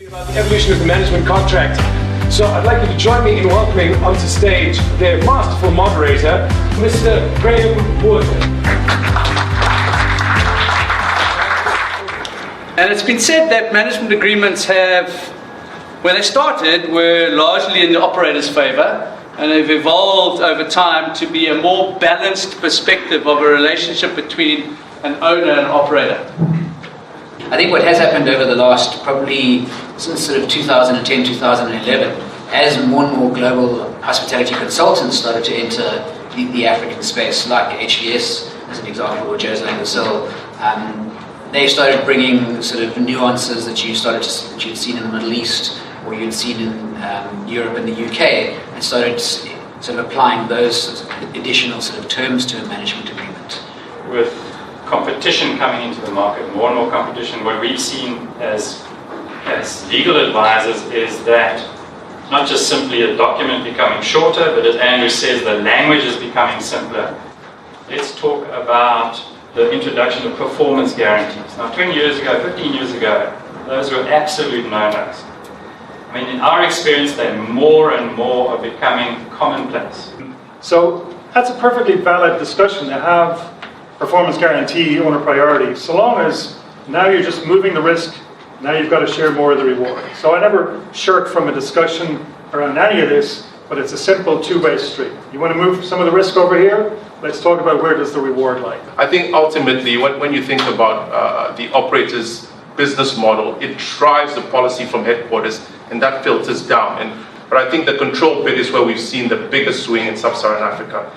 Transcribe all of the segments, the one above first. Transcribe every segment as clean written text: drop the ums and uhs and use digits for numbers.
About the evolution of the management contract. So I'd like you to join me in welcoming onto stage their masterful moderator, Mr. Graham Wood. And it's been said that management agreements have, when they started, were largely in the operator's favour, and they've evolved over time to be a more balanced perspective of a relationship between an owner and an operator. I think what has happened over the last, probably since sort of 2010, 2011, as more and more global hospitality consultants started to enter the African space, like HVS as an example, or Jose Langosel, they started bringing sort of nuances that you'd seen in the Middle East or you'd seen in Europe and the UK, and started sort of applying those additional sort of terms to a management agreement. With competition coming into the market, more and more competition, what we've seen as legal advisors is that not just simply a document becoming shorter, but as Andrew says, the language is becoming simpler. Let's talk about the introduction of performance guarantees. Now 20 years ago, 15 years ago, those were absolute no-nos. I mean, in our experience, they more and more are becoming commonplace. So that's a perfectly valid discussion to have performance guarantee owner priority, so long as now you're just moving the risk, now you've got to share more of the reward. So I never shirk from a discussion around any of this, but it's a simple two-way street. You want to move some of the risk over here? Let's talk about where does the reward lie. I think ultimately when you think about the operator's business model, it drives the policy from headquarters and that filters down. But I think the control bit is where we've seen the biggest swing in sub-Saharan Africa.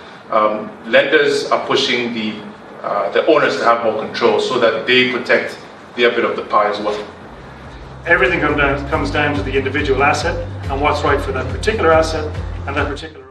Lenders are pushing the owners to have more control so that they protect their bit of the pie as well. Everything comes down to the individual asset and what's right for that particular asset and that particular